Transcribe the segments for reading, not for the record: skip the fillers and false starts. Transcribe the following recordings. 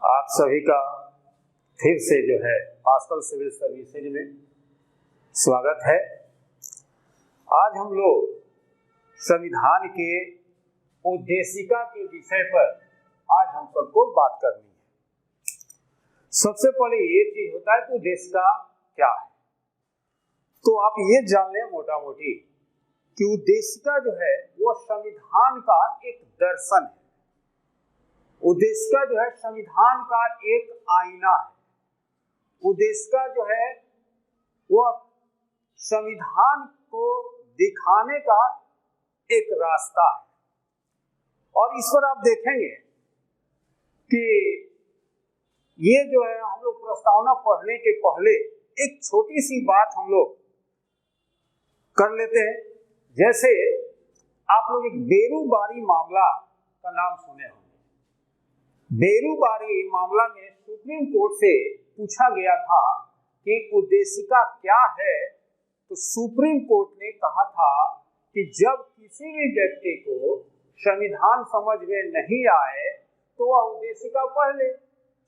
आप सभी का फिर से जो है पास्कल सिविल सर्विसेज में स्वागत है। आज हम लोग संविधान के उद्देशिका के विषय पर आज हम सबको बात करनी है। सबसे पहले ये चीज होता है कि उद्देशिका क्या है, तो आप ये जान लें मोटा मोटी कि उद्देशिका जो है वो संविधान का एक दर्शन है। उद्देशिका जो है संविधान का एक आईना है। उद्देशिका जो है वह संविधान को दिखाने का एक रास्ता है। और इस पर आप देखेंगे कि ये जो है हम लोग प्रस्तावना पढ़ने के पहले एक छोटी सी बात हम लोग कर लेते हैं। जैसे आप लोग एक बेरूबारी मामला का नाम सुने होंगे। बेरूबारी मामला में सुप्रीम कोर्ट से पूछा गया था कि उद्देशिका क्या है, तो सुप्रीम कोर्ट ने कहा था कि जब किसी भी व्यक्ति को संविधान समझ में नहीं आए तो वह उद्देशिका पढ़ ले,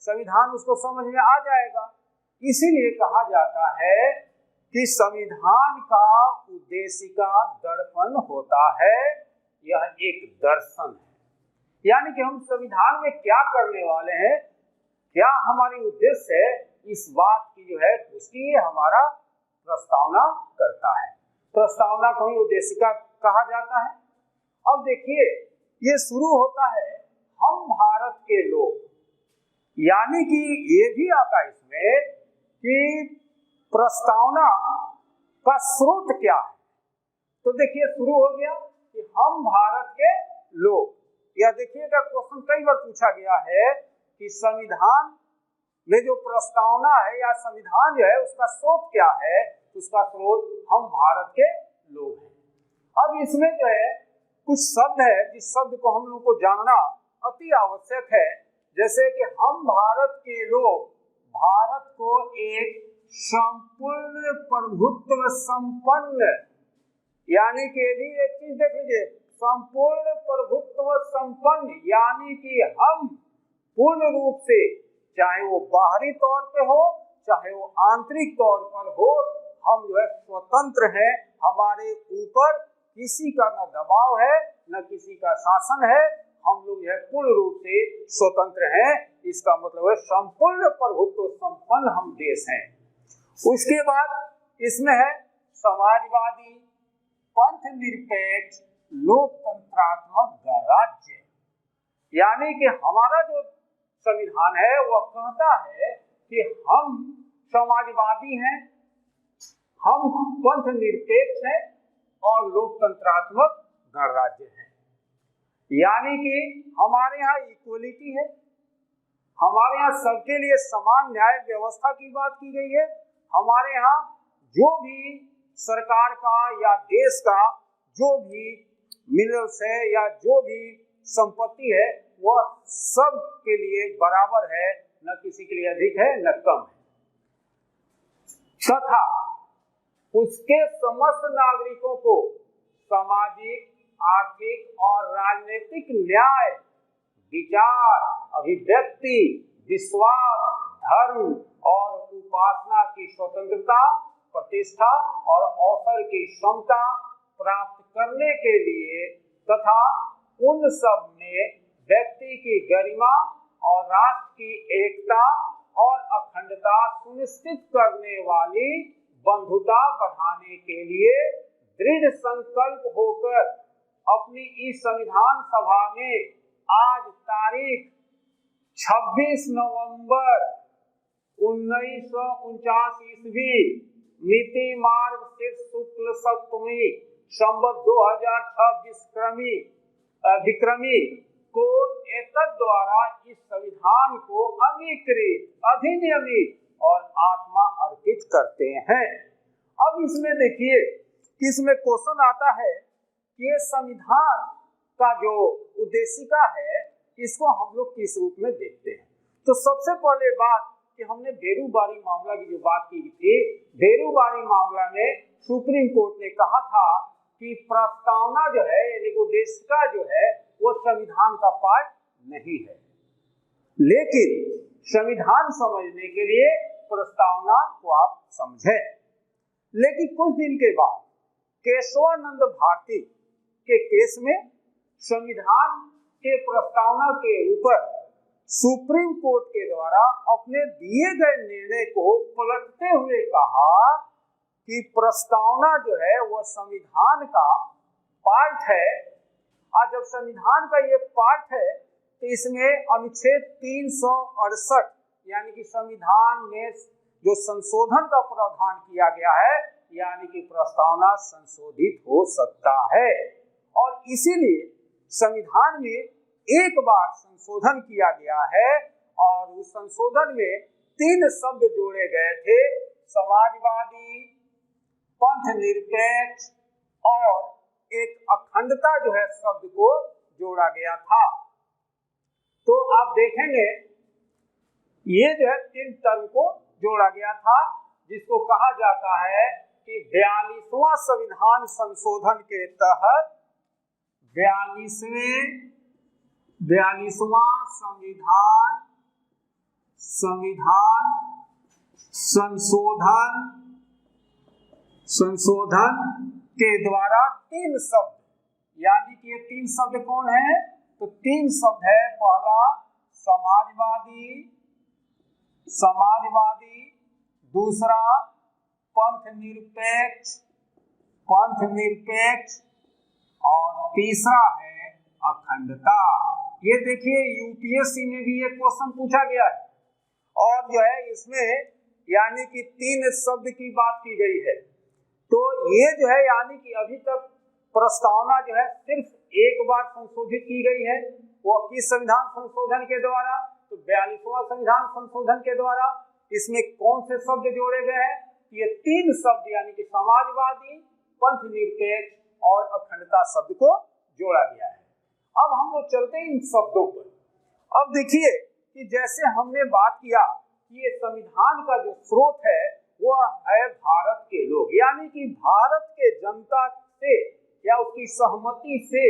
संविधान उसको समझ में आ जाएगा। इसीलिए कहा जाता है कि संविधान का उद्देशिका दर्पण होता है, यह एक दर्शन है। यानी कि हम संविधान में क्या करने वाले हैं, क्या हमारी उद्देश्य है, इस बात की जो है उसकी हमारा प्रस्तावना करता है। प्रस्तावना को ही उद्देशिका कहा जाता है। अब देखिए ये शुरू होता है हम भारत के लोग, यानी कि ये भी आता है इसमें कि प्रस्तावना का स्रोत क्या है। तो देखिए शुरू हो गया कि हम भारत के लोग। या देखिएगा क्वेश्चन कई बार पूछा गया है कि संविधान में जो प्रस्तावना है या संविधान जो है उसका स्रोत क्या है, उसका स्रोत हम भारत के लोग हैं। अब इसमें जो है कुछ शब्द है जिस शब्द को हम लोग को जानना अति आवश्यक है। जैसे कि हम भारत के लोग भारत को एक संपूर्ण प्रभुत्व संपन्न, यानी कि एक चीज देख लीजिए, संपूर्ण प्रभुत्व संपन्न, यानी कि हम पूर्ण रूप से, चाहे वो बाहरी तौर पे हो चाहे वो आंतरिक तौर पर हो, हम जो है स्वतंत्र हैं। हमारे ऊपर किसी का न दबाव है न किसी का शासन है। हम लोग यह पूर्ण रूप से स्वतंत्र हैं। इसका मतलब है संपूर्ण प्रभुत्व संपन्न हम देश हैं। उसके बाद इसमें है समाजवादी, पंथ निरपेक्ष, लोकतंत्रात्मक गणराज्य। यानी कि हमारा जो संविधान है वह कहता है कि हम समाजवादी हैं, हम पंथ निरपेक्ष हैं और लोकतंत्रात्मक गणराज्य हैं। यानी कि हमारे यहाँ इक्वलिटी है, हमारे यहाँ सबके लिए समान न्याय व्यवस्था की बात की गई है। हमारे यहाँ जो भी सरकार का या देश का जो भी मिनरल्स है या जो भी संपत्ति है वह सब के लिए बराबर है, न किसी के लिए अधिक है न कम है। तथा उसके समस्त नागरिकों को सामाजिक, आर्थिक और राजनीतिक न्याय, विचार, अभिव्यक्ति, विश्वास, धर्म और उपासना की स्वतंत्रता, प्रतिष्ठा और अवसर की क्षमता प्राप्त करने के लिए तथा उन सब में व्यक्ति की गरिमा और राष्ट्र की एकता और अखंडता सुनिश्चित करने वाली बंधुता बढ़ाने के लिए दृढ़ संकल्प होकर अपनी इस संविधान सभा में आज तारीख 26 नवंबर 1949 ईस्वी मिति मार्ग शीर्ष शुक्ल सप्तमी संवत 2006 विक्रमी को एतद द्वारा इस संविधान को अंगीकृत, अधिनियमित और आत्मा अर्पित करते हैं। अब इसमें देखिए कि इसमें क्वेश्चन आता है कि ये संविधान का जो उद्देशिका है इसको हम लोग किस रूप में देखते हैं। तो सबसे पहले बात कि हमने बेरूबारी मामला की जो बात की थी, बेरूबारी मामला में सुप्रीम कोर्ट ने कहा था कि प्रस्तावना जो है यानी उद्देशिका जो है वो संविधान का पार्ट नहीं है। लेकिन संविधान समझने के लिए प्रस्तावना को आप समझें। लेकिन कुछ दिन के बाद केशवानंद भारती के केस में संविधान के प्रस्तावना के ऊपर सुप्रीम कोर्ट के द्वारा अपने दिए गए निर्णय को पलटते हुए कहा कि प्रस्तावना जो है वह संविधान का पार्ट है, और जब संविधान का ये पार्ट है तो इसमें अनुच्छेद 368 यानी कि संविधान में जो संशोधन का प्रावधान किया गया है, यानी कि प्रस्तावना संशोधित हो सकता है। और इसीलिए संविधान में एक बार संशोधन किया गया है और उस संशोधन में 3 शब्द जोड़े गए थे, समाजवादी, पंथ निरपेक्ष और एक अखंडता जो है शब्द को जोड़ा गया था। तो आप देखेंगे ये जो है 3 टर्म को जोड़ा गया था, जिसको कहा जाता है कि 42वां संविधान संशोधन के तहत 42वां संविधान संशोधन के द्वारा 3 शब्द, यानी कि ये 3 शब्द कौन है, तो 3 शब्द है, पहला समाजवादी, दूसरा पंथ निरपेक्ष और तीसरा है अखंडता। ये देखिए यूपीएससी में भी ये क्वेश्चन पूछा गया है और जो है इसमें यानी कि 3 शब्द की बात की गई है। तो ये जो है यानी कि अभी तक प्रस्तावना जो है सिर्फ एक बार संशोधित की गई है, वो किस संविधान संशोधन के द्वारा, तो 42वां संविधान संशोधन के द्वारा। इसमें कौन से शब्द जोड़े गए हैं, ये 3 शब्द यानी कि समाजवादी, पंथ निरपेक्ष और अखंडता शब्द को जोड़ा गया है। अब हम लोग चलते हैं इन शब्दों पर। अब देखिए कि जैसे हमने बात किया कि ये संविधान का जो स्रोत है वह है भारत के लोग, यानी कि भारत के जनता से या उसकी सहमति से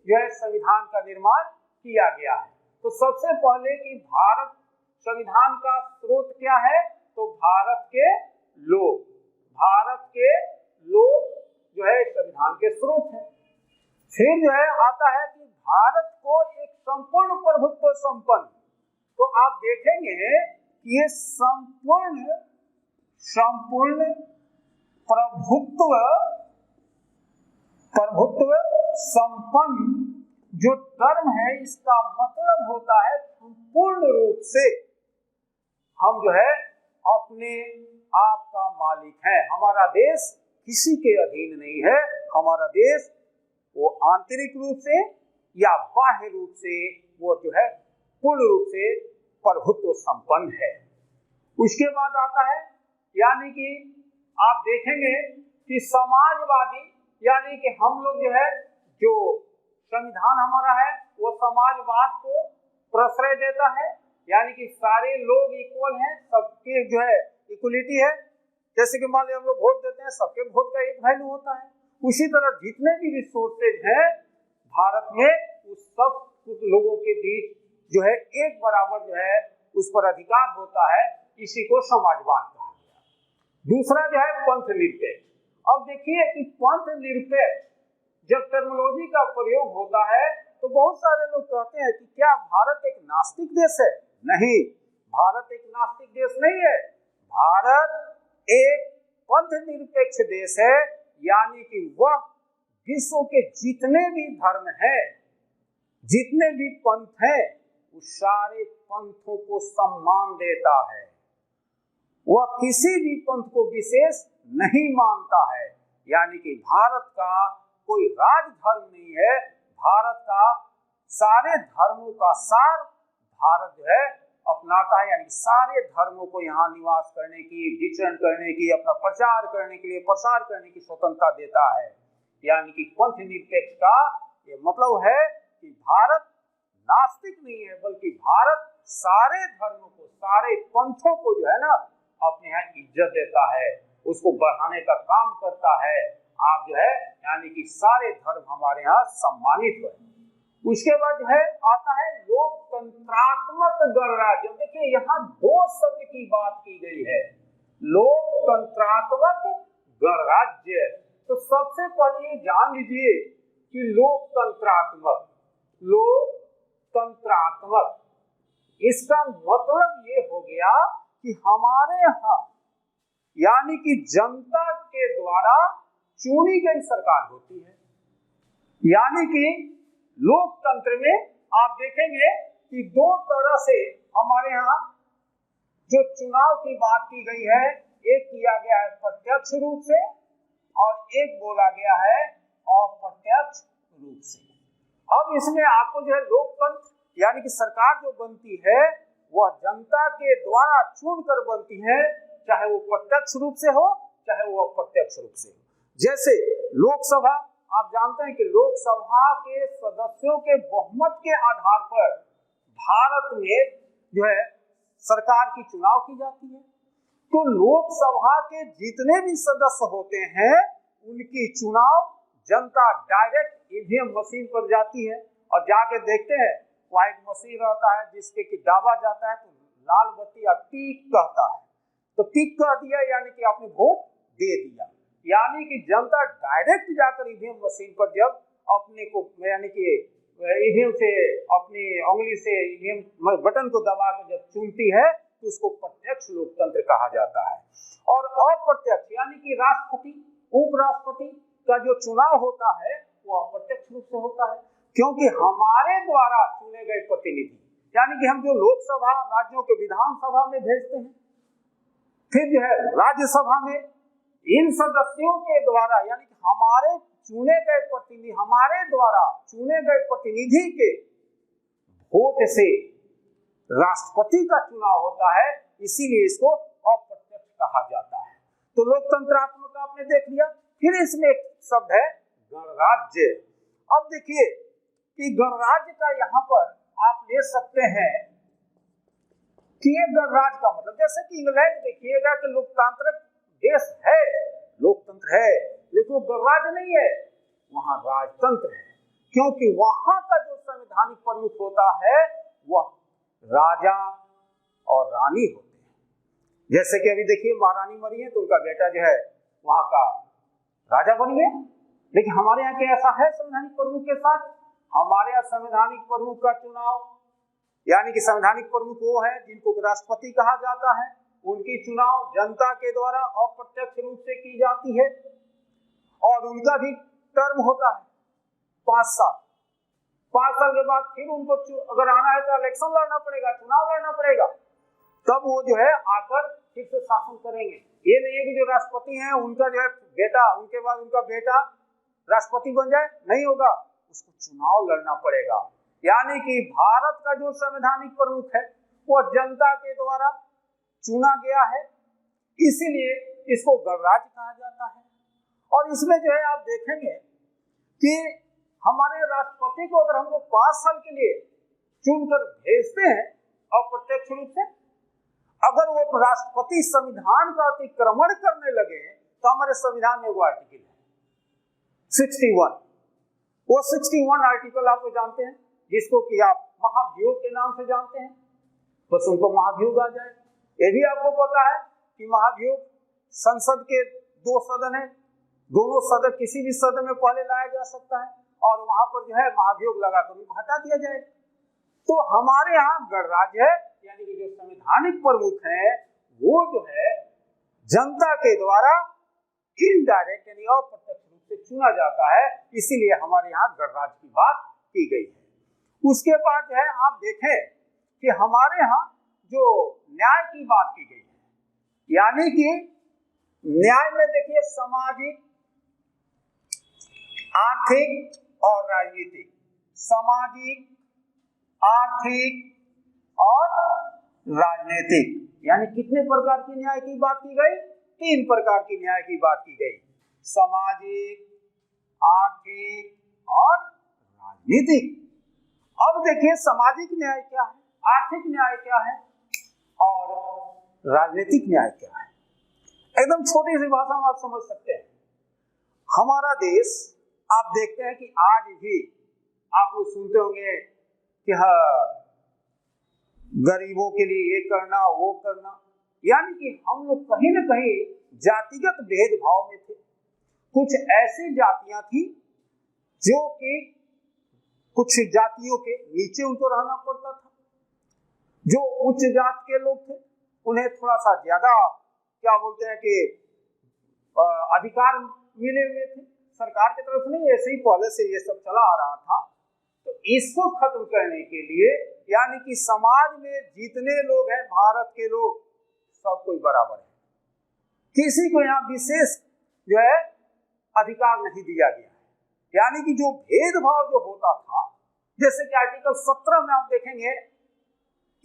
जो है संविधान का निर्माण किया गया है। तो सबसे पहले कि भारत संविधान का स्रोत क्या है, तो भारत के लोग जो है संविधान के स्रोत है। फिर जो है आता है कि भारत को एक संपूर्ण प्रभुत्व संपन्न, तो आप देखेंगे कि ये संपूर्ण प्रभुत्व संपन्न जो टर्म है, इसका मतलब होता है संपूर्ण रूप से हम जो है अपने आप का मालिक है। हमारा देश किसी के अधीन नहीं है, हमारा देश वो आंतरिक रूप से या बाह्य रूप से वो जो है पूर्ण रूप से प्रभुत्व संपन्न है। उसके बाद आता है यानी कि आप देखेंगे कि समाजवादी, यानी कि हम लोग जो है जो संविधान हमारा है वो समाजवाद को प्रश्रय देता है, यानी कि सारे लोग इक्वल हैं, सबके जो है इक्वलिटी है। जैसे कि मान लीजिए हम लोग वोट देते हैं, सबके वोट का एक वैल्यू होता है। उसी तरह जितने भी रिसोर्सेज हैं भारत में उस सब लोगों के बीच जो है एक बराबर जो है उस पर अधिकार होता है, इसी को समाजवाद कहा गया। दूसरा जो है पंथ निरपेक्ष। अब देखिए कि पंथ निरपेक्ष जब टर्मिनोलॉजी का प्रयोग होता है तो बहुत सारे लोग कहते हैं कि क्या भारत एक नास्तिक देश है? नहीं, भारत एक नास्तिक देश नहीं है, भारत एक पंथ निरपेक्ष देश है, यानी कि वह विश्व के जितने भी धर्म हैं, जितने भी पंथ हैं, उस सारे पंथों को सम्मान देता है, वह किसी भी पंथ को विशेष नहीं मानता है। यानी कि भारत का कोई राज धर्म नहीं है, भारत का सारे धर्मों का सार भारत जो है अपनाता है, यानी सारे धर्मों को यहाँ निवास करने की, विचरण करने की, अपना प्रचार करने के लिए, प्रसार करने की स्वतंत्रता देता है। यानी कि पंथ निरपेक्ष का ये मतलब है कि भारत नास्तिक नहीं है, बल्कि भारत सारे धर्मों को, सारे पंथों को जो है ना अपने यहाँ इज्जत देता है, उसको बढ़ाने का काम करता है। आप जो है यानी कि सारे धर्म हमारे यहाँ सम्मानित है। उसके बाद जो है आता है लोक लोकतंत्रात्मक गणराज्य। देखिए यहाँ दो शब्द की बात की गई है, लोकतंत्रात्मक गणराज्य। तो सबसे पहले ये जान लीजिए कि लोकतंत्रात्मक, लोकतंत्रात्मक इसका मतलब ये हो गया कि हमारे यहाँ यानी कि जनता के द्वारा चुनी गई सरकार होती है। यानी कि लोकतंत्र में आप देखेंगे कि दो तरह से हमारे यहाँ जो चुनाव की बात की गई है, एक किया गया है प्रत्यक्ष रूप से और एक बोला गया है अप्रत्यक्ष रूप से। अब इसमें आपको जो है लोकतंत्र यानी कि सरकार जो बनती है वह जनता के द्वारा चुनकर बनती है, चाहे वो प्रत्यक्ष रूप से हो चाहे वो अप्रत्यक्ष रूप से हो। जैसे लोकसभा, आप जानते हैं कि लोकसभा के सदस्यों के बहुमत के आधार पर भारत में जो है सरकार की चुनाव की जाती है। तो लोकसभा के जितने भी सदस्य होते हैं उनकी चुनाव जनता डायरेक्ट ईवीएम मशीन पर जाती है और जाके देखते हैं वहाँ एक मशीन रहता है जिसके कि दाबा जाता है तो लाल बत्ती या टिक कहता है, तो टिक कह दिया यानी कि आपने वोट दे दिया। यानी कि जनता डायरेक्ट जाकर ईवीएम मशीन पर जब अपने को यानी कि ईवीएम से अपनी उंगली से ईवीएम बटन को दबा कर जब चुनती है तो उसको प्रत्यक्ष लोकतंत्र कहा जाता है। और अप्रत्यक्ष यानी कि राष्ट्रपति उपराष्ट्रपति का जो चुनाव होता है वो अप्रत्यक्ष रूप से होता है, क्योंकि हमारे द्वारा चुने गए प्रतिनिधि यानी कि हम जो लोकसभा राज्यों के विधानसभा में भेजते हैं, फिर जो है राज्यसभा में इन सदस्यों के द्वारा यानी कि हमारे चुने गए प्रतिनिधि, हमारे द्वारा चुने गए प्रतिनिधि के वोट से राष्ट्रपति का चुनाव होता है, इसीलिए इसको अप्रत्यक्ष कहा जाता है। तो लोकतंत्रात्मक आपने देख लिया। फिर इसमें एक शब्द है गणराज्य। अब देखिए कि गणराज्य का यहाँ पर आप ले सकते हैं कि ये गणराज्य का मतलब, जैसे कि इंग्लैंड देखिएगा कि लोकतांत्रिक देश है, लोकतंत्र है, लेकिन वो गणराज्य नहीं है, वहां राजतंत्र है, क्योंकि वहां का जो संवैधानिक प्रमुख होता है वह राजा और रानी होते हैं। जैसे कि अभी देखिए महारानी मरी है तो उनका बेटा जो है वहां का राजा बन गया। लेकिन हमारे यहाँ क्या ऐसा है संवैधानिक प्रमुख के साथ? हमारे यहाँ संवैधानिक प्रमुख का चुनाव यानी कि संवैधानिक प्रमुख वो है जिनको राष्ट्रपति कहा जाता है, उनकी चुनाव जनता के द्वारा अप्रत्यक्ष रूप से की जाती है और उनका भी टर्म होता है 5 साल। 5 साल के बाद फिर उनको अगर आना है तो इलेक्शन लड़ना पड़ेगा, चुनाव लड़ना पड़ेगा, तब वो जो है आकर फिर से शासन करेंगे। ये नहीं है कि जो राष्ट्रपति हैं उनका जो है बेटा, उनके बाद उनका बेटा राष्ट्रपति बन जाए, नहीं होगा, उसको चुनाव लड़ना पड़ेगा। यानी कि भारत का जो संवैधानिक प्रमुख है वो जनता के द्वारा चुना गया है, इसीलिए इसको गणराज्य कहा जाता है। और इसमें जो है आप देखेंगे कि हमारे राष्ट्रपति को अगर हम लोग 5 साल के लिए चुनकर भेजते हैं अप्रत्यक्ष रूप से, अगर वो राष्ट्रपति संविधान का अतिक्रमण करने लगे तो हमारे संविधान में वो आर्टिकल है 61, वो 61 आर्टिकल आप तो जानते हैं, जिसको कि आप महाभियोग के नाम से जानते हैं, बस उनको महाभियोग आ जाए। ये भी आपको पता है कि महाभियोग संसद के 2 सदन है, दोनों सदन किसी भी सदन में पहले लाया जा सकता है और वहां पर जो है महाभियोग लगाकर उनको हटा दिया जाए। तो हमारे यहाँ गणराज्य है यानी कि जो संवैधानिक प्रमुख है वो जो है जनता के द्वारा इनडायरेक्ट यानी अप्रत्यक्ष रूप से चुना जाता है, इसीलिए हमारे यहाँ गणराज्य की बात की गई है। उसके बाद जो है आप देखें कि हमारे यहाँ जो न्याय की बात की गई है, यानी कि न्याय में देखिए सामाजिक, आर्थिक और राजनीतिक, सामाजिक, आर्थिक और राजनीतिक, यानी कितने प्रकार की न्याय की बात की गई? 3 प्रकार की न्याय की बात की गई, सामाजिक, आर्थिक और राजनीतिक। अब देखिए सामाजिक न्याय क्या है, आर्थिक न्याय क्या है और राजनीतिक न्याय क्या है। एकदम छोटी सी भाषा में आप समझ सकते हैं। हमारा देश आप देखते हैं कि आज भी आप लोग सुनते होंगे कि हाँ गरीबों के लिए ये करना वो करना, यानी कि हम लोग कहीं ना कहीं जातिगत भेदभाव में थे। कुछ ऐसी जातियां थी जो कि कुछ जातियों के नीचे उनको रहना पड़ता था। जो उच्च जात के लोग थे उन्हें थोड़ा सा ज्यादा क्या बोलते हैं कि अधिकार मिले हुए थे सरकार की तरफ से। नहीं, ऐसे ही पहले से ये सब चला आ रहा था। तो इसको खत्म करने के लिए, यानी कि समाज में जितने लोग हैं भारत के लोग सब कोई बराबर है, किसी को यहाँ विशेष जो है अधिकार नहीं दिया गया है। यानी कि जो भेदभाव जो होता था, जैसे कि आर्टिकल 17 में आप देखेंगे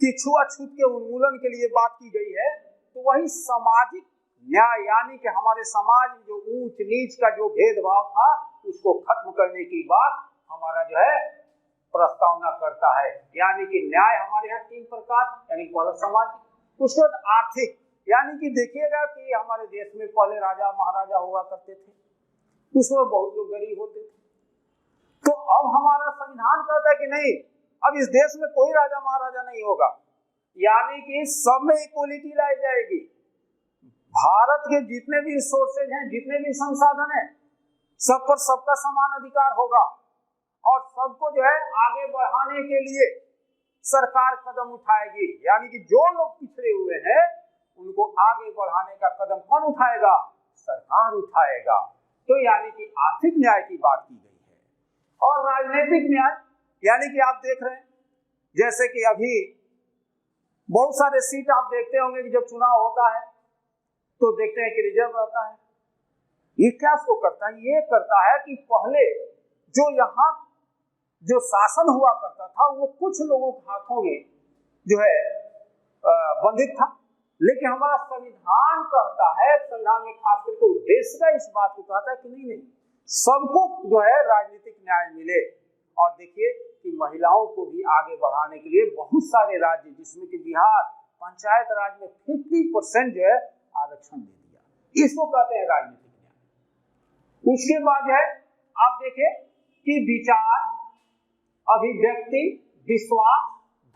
कि छुआछूत के उन्मूलन के लिए बात की गई है, तो वही सामाजिक न्याय, यानी कि हमारे समाज में जो ऊंच नीच का जो भेदभाव था उसको खत्म करने की बात हमारा जो है प्रस्तावना करता है। यानी कि न्याय हमारे यहाँ 3 प्रकार, यानी पहले सामाजिक, उसके बाद आर्थिक, यानी कि देखिएगा कि हमारे देश में पहले राजा महाराजा हुआ करते थे, उसमें बहुत लोग गरीब होते थे। तो अब हमारा संविधान कहता है कि नहीं, अब इस देश में कोई राजा महाराजा नहीं होगा, यानी कि सब में इक्वलिटी लाई जाएगी। भारत के जितने भी रिसोर्सेज हैं, जितने भी संसाधन हैं, सब पर सबका समान अधिकार होगा और सबको जो है आगे बढ़ाने के लिए सरकार कदम उठाएगी। यानी कि जो लोग पिछड़े हुए हैं उनको आगे बढ़ाने का कदम कौन उठाएगा? सरकार उठाएगा। तो यानी कि आर्थिक न्याय की बात की गई है। और राजनीतिक न्याय, यानी कि आप देख रहे हैं जैसे कि अभी बहुत सारे सीट आप देखते होंगे कि जब चुनाव होता है तो देखते हैं कि रिजर्व रहता है। ये क्या सो करता है? ये करता है कि पहले जो यहाँ जो शासन हुआ करता था वो कुछ लोगों के हाथों में जो है बंधित था, लेकिन हमारा संविधान कहता है, संविधान में खास करके उद्देश्य का इस बात को कहता है कि नहीं, सबको जो है राजनीतिक न्याय मिले। और देखिए कि महिलाओं को भी आगे बढ़ाने के लिए बहुत सारे राज्य, जिसमें कि बिहार पंचायत राज में 50% जो है आरक्षण दे दिया, इसको कहते हैं राजनीतिक न्याय। उसके बाद है आप देखें कि विचार, अभिव्यक्ति, विश्वास,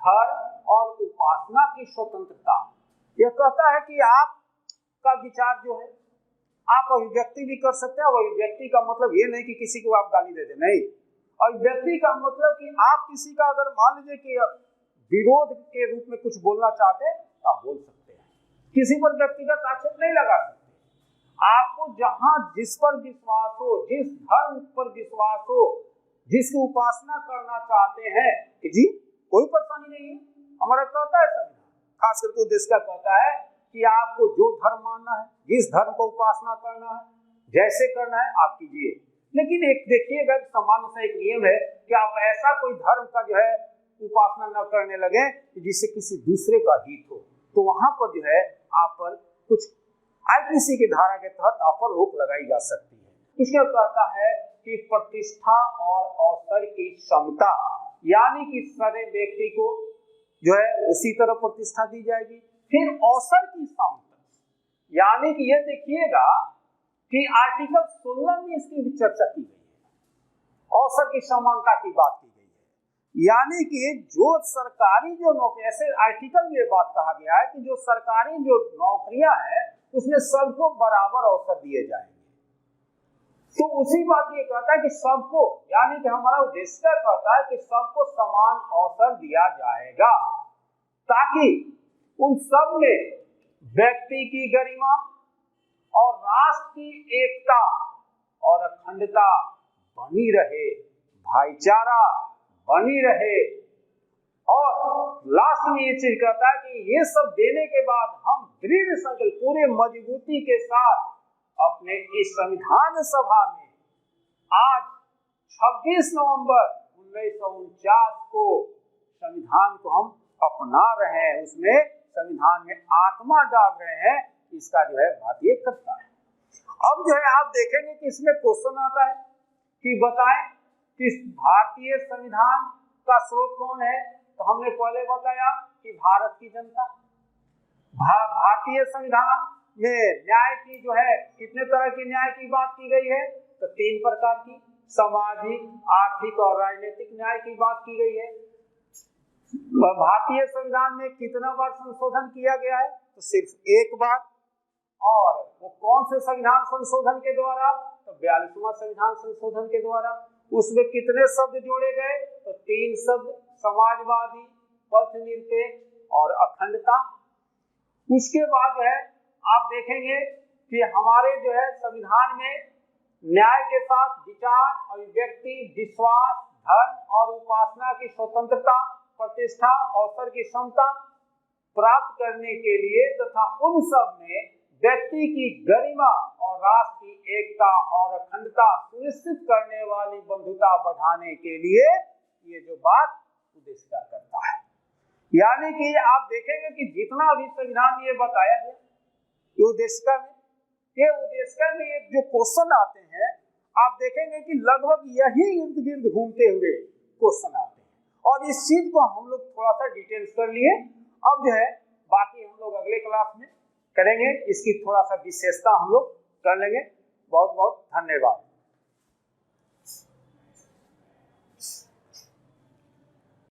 धर्म और उपासना की स्वतंत्रता। यह कहता है कि आपका विचार जो है आप अभिव्यक्ति भी कर सकते हैं। अभिव्यक्ति का मतलब ये नहीं कि किसी को आप गाली दे दें, नहीं। अभिव्यक्ति का मतलब कि आप किसी का अगर मान लीजिए कि विरोध के रूप में कुछ बोलना चाहते हैं तो आप बोल सकते हैं, किसी पर व्यक्तिगत आक्षेप नहीं लगा सकते। आपको जहां जिस पर विश्वास हो, जिस धर्म पर विश्वास हो, जिसकी उपासना करना चाहते हैं, कि जी कोई परेशानी नहीं है। हमारा कहता है संविधान, खास करके उद्देश्य का कहता है कि आपको जो धर्म मानना है, जिस धर्म को उपासना करना है, जैसे करना है आप कीजिए। लेकिन एक देखिएगा सामान्य सा एक नियम है कि आप ऐसा कोई धर्म का जो है उपासना न करने लगे जिससे किसी दूसरे का हित हो, तो वहां पर जो है आप पर कुछ आईपीसी की धारा के तहत आप पर रोक लगाई जा सकती है। इसमें कहता है कि प्रतिष्ठा और अवसर की समता, यानी कि सारे व्यक्ति को जो है उसी तरह प्रतिष्ठा दी जाएगी। फिर अवसर की समता, यानी कि ये देखिएगा कि आर्टिकल 16 में इसकी चर्चा की गई है, अवसर की समानता की बात की गई है। यानी कि जो सरकारी जो नौकरी, ऐसे आर्टिकल में ये बात कहा गया है कि जो सरकारी जो नौकरियां हैं उसमें सबको बराबर अवसर दिए जाएंगे। तो उसी बात ये कहता है कि सबको, यानी कि हमारा उद्देश्य कहता है कि सबको समान अवसर दिया जाएगा, ताकि उन सब में व्यक्ति की गरिमा और राष्ट्र की एकता और अखंडता बनी रहे, भाईचारा बनी रहे। और लास्ट में ये चीज कहता है कि ये सब देने के बाद हम दृढ़ संकल्प पूरे मजबूती के साथ अपने इस संविधान सभा में आज 26 नवंबर 1949 को संविधान को हम अपना रहे हैं, उसमें संविधान में आत्मा डाल रहे हैं, इसका जो है भारतीय करता है। अब जो है आप देखेंगे कि इसमें क्वेश्चन आता है कि बताएं कि भारतीय संविधान का स्रोत कौन है। तो हमने पहले बताया कि भारत की जनता। भारतीय संविधान में न्याय की जो है कितने तरह के न्याय की बात की गई है, तो 3 प्रकार की, सामाजिक, आर्थिक और राजनीतिक न्याय की बात की गई है। भारतीय संविधान में कितना बार संशोधन किया गया है? तो सिर्फ एक बार। और वो कौन से संविधान संशोधन के द्वारा? तो 42वां संविधान संशोधन के द्वारा। उसमें कितने शब्द जोड़े गए? तो 3 शब्द, समाजवादी, पथ निरपेक्ष और अखंडता। उसके बाद जो है आप देखेंगे कि हमारे जो है संविधान में न्याय के साथ विचार, अभिव्यक्ति, विश्वास, धर्म और उपासना की स्वतंत्रता, प्रतिष्ठा, अवसर की क्षमता प्राप्त करने के लिए तथा उन सब में व्यक्ति की गरिमा और राष्ट्र की एकता और अखंडता सुनिश्चित करने वाली बंधुता बढ़ाने के लिए ये जो बात उद्देशिका करता है। यानी कि आप देखेंगे कि जितना भी संविधान में ये बताया गया, ये उद्देशिका में एक जो क्वेश्चन आते हैं, आप देखेंगे कि लगभग यही इर्द गिर्द घूमते हुए क्वेश्चन आते हैं। और इस चीज को हम लोग थोड़ा सा डिटेल्स कर लिए। अब जो है बाकी हम लोग अगले क्लास में करेंगे, इसकी थोड़ा सा विशेषता हम लोग कर लेंगे। बहुत बहुत धन्यवाद।